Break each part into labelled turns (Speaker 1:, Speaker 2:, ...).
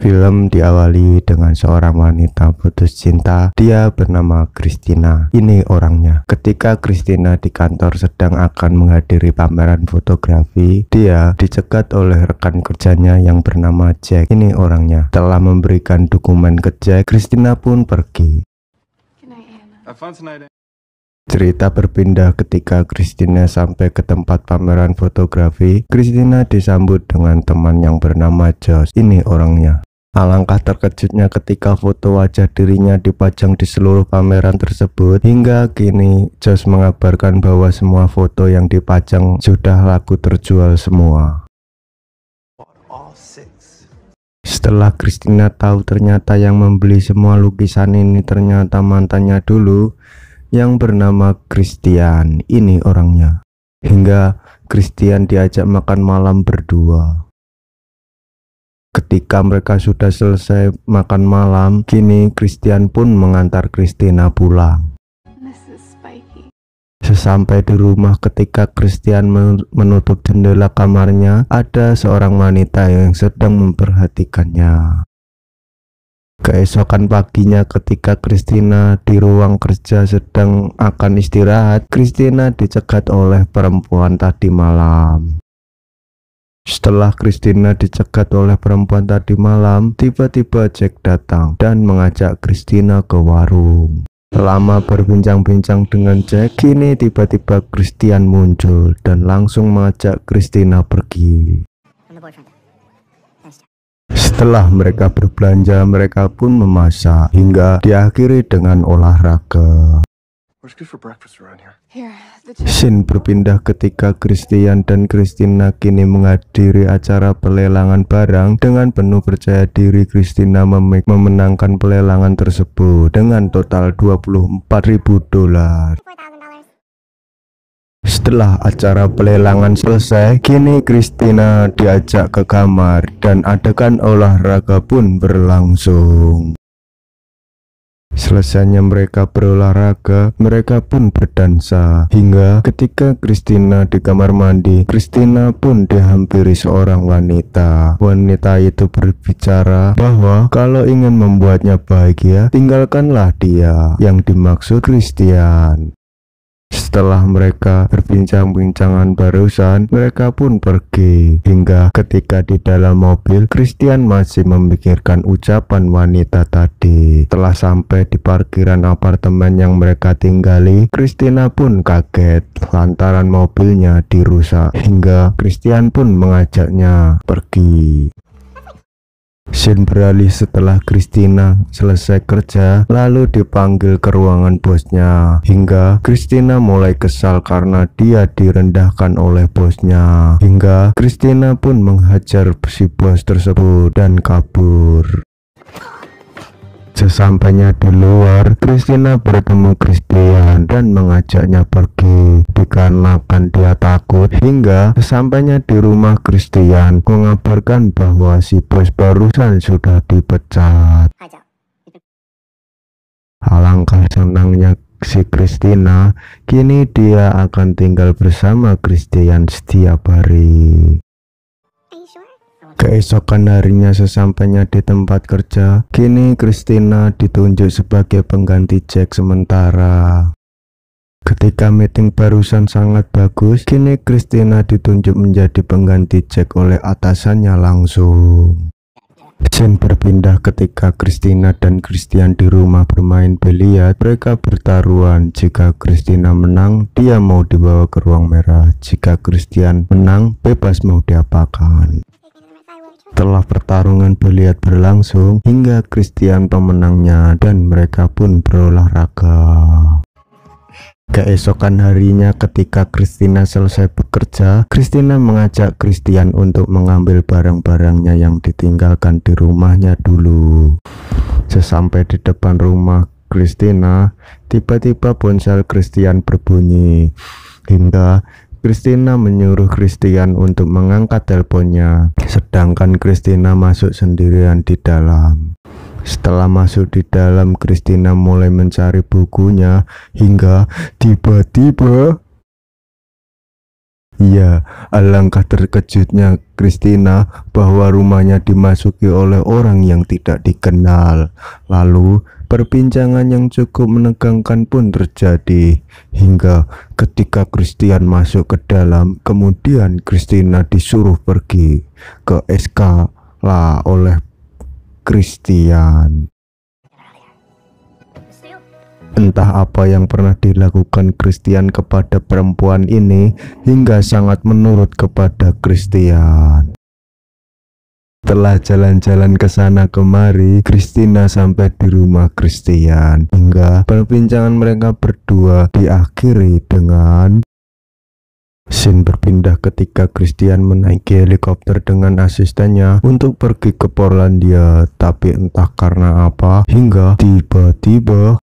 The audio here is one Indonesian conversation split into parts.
Speaker 1: Film diawali dengan seorang wanita putus cinta. Dia bernama Christina. Ini orangnya. Ketika Christina di kantor sedang akan menghadiri pameran fotografi, dia dicegat oleh rekan kerjanya yang bernama Jack. Ini orangnya. Setelah memberikan dokumen ke Jack, Christina pun pergi. Cerita berpindah ketika Christina sampai ke tempat pameran fotografi. Christina disambut dengan teman yang bernama Josh. Ini orangnya. Alangkah terkejutnya ketika foto wajah dirinya dipajang di seluruh pameran tersebut. Hingga kini Josh mengabarkan bahwa semua foto yang dipajang sudah laku terjual semua. Setelah Christina tahu ternyata yang membeli semua lukisan ini ternyata mantannya dulu yang bernama Christian. Ini orangnya. Hingga Christian diajak makan malam berdua. Ketika mereka sudah selesai makan malam, kini Christian pun mengantar Christina pulang. Sesampai di rumah, ketika Christian menutup jendela kamarnya, ada seorang wanita yang sedang memperhatikannya. Keesokan paginya ketika Christina di ruang kerja sedang akan istirahat, Christina dicegat oleh perempuan tadi malam. Setelah Christina dicegat oleh perempuan tadi malam, tiba-tiba Jack datang dan mengajak Christina ke warung. Selama berbincang-bincang dengan Jack, kini tiba-tiba Christian muncul dan langsung mengajak Christina pergi. Setelah mereka berbelanja, mereka pun memasak hingga diakhiri dengan olahraga. Scene berpindah ketika Christian dan Christina kini menghadiri acara pelelangan barang. Dengan penuh percaya diri, Christina memenangkan pelelangan tersebut dengan total $24.000. Setelah acara pelelangan selesai, kini Christina diajak ke kamar dan adegan olahraga pun berlangsung. Selesainya mereka berolahraga, mereka pun berdansa. Hingga ketika Christina di kamar mandi, Christina pun dihampiri seorang wanita. Wanita itu berbicara bahwa kalau ingin membuatnya bahagia, tinggalkanlah dia, yang dimaksud Christian. Setelah mereka berbincang-bincangan barusan, mereka pun pergi. Hingga ketika di dalam mobil, Christian masih memikirkan ucapan wanita tadi. Setelah sampai di parkiran apartemen yang mereka tinggali, Christina pun kaget lantaran mobilnya dirusak. Hingga Christian pun mengajaknya pergi. Scene beralih setelah Christina selesai kerja, lalu dipanggil ke ruangan bosnya. Hingga Christina mulai kesal karena dia direndahkan oleh bosnya. Hingga Christina pun menghajar si bos tersebut dan kabur. Sesampainya di luar, Christina bertemu Christian dan mengajaknya pergi dikarenakan dia takut. Hingga sesampainya di rumah, Christian mengabarkan bahwa si bos barusan sudah dipecat. Alangkah senangnya si Christina, kini dia akan tinggal bersama Christian setiap hari. Keesokan harinya sesampainya di tempat kerja, kini Christina ditunjuk sebagai pengganti Jack sementara. Ketika meeting barusan sangat bagus, kini Christina ditunjuk menjadi pengganti Jack oleh atasannya langsung. Scene berpindah ketika Christina dan Christian di rumah bermain biliar. Mereka bertaruhan. Jika Christina menang, dia mau dibawa ke ruang merah. Jika Christian menang, bebas mau diapakan. Setelah pertarungan biliar berlangsung, hingga Christian pemenangnya dan mereka pun berolahraga. Keesokan harinya ketika Christina selesai bekerja, Christina mengajak Christian untuk mengambil barang-barangnya yang ditinggalkan di rumahnya dulu. Sesampai di depan rumah Christina, tiba-tiba ponsel Christian berbunyi. Hingga Christina menyuruh Christian untuk mengangkat teleponnya, sedangkan Christina masuk sendirian di dalam. Setelah masuk di dalam, Christina mulai mencari bukunya hingga tiba-tiba Ya, alangkah terkejutnya Christina bahwa rumahnya dimasuki oleh orang yang tidak dikenal. Lalu, perbincangan yang cukup menegangkan pun terjadi. Hingga ketika Christian masuk ke dalam, kemudian Christina disuruh pergi ke SK lah oleh Christian. Entah apa yang pernah dilakukan Christian kepada perempuan ini hingga sangat menurut kepada Christian. Setelah jalan-jalan ke sana kemari, Christina sampai di rumah Christian hingga perbincangan mereka berdua diakhiri dengan scene berpindah ketika Christian menaiki helikopter dengan asistennya untuk pergi ke Portlandia. Tapi entah karena apa hingga tiba-tiba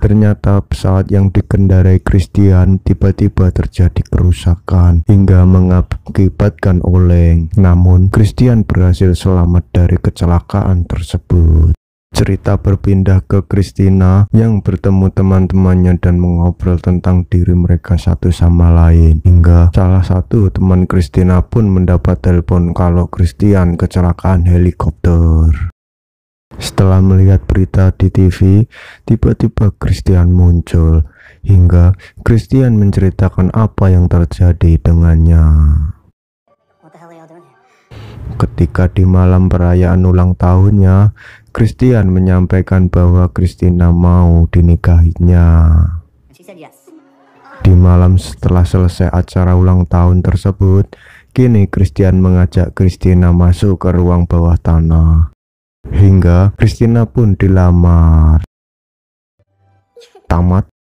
Speaker 1: ternyata pesawat yang dikendarai Christian tiba-tiba terjadi kerusakan hingga mengakibatkan oleng. Namun Christian berhasil selamat dari kecelakaan tersebut. Cerita berpindah ke Christina yang bertemu teman-temannya dan mengobrol tentang diri mereka satu sama lain. Hingga salah satu teman Christina pun mendapat telepon kalau Christian kecelakaan helikopter. Setelah melihat berita di TV, tiba-tiba Christian muncul, hingga Christian menceritakan apa yang terjadi dengannya. Ketika di malam perayaan ulang tahunnya, Christian menyampaikan bahwa Christina mau dinikahinya. Di malam setelah selesai acara ulang tahun tersebut, kini Christian mengajak Christina masuk ke ruang bawah tanah. Hingga Christina pun dilamar. Tamat.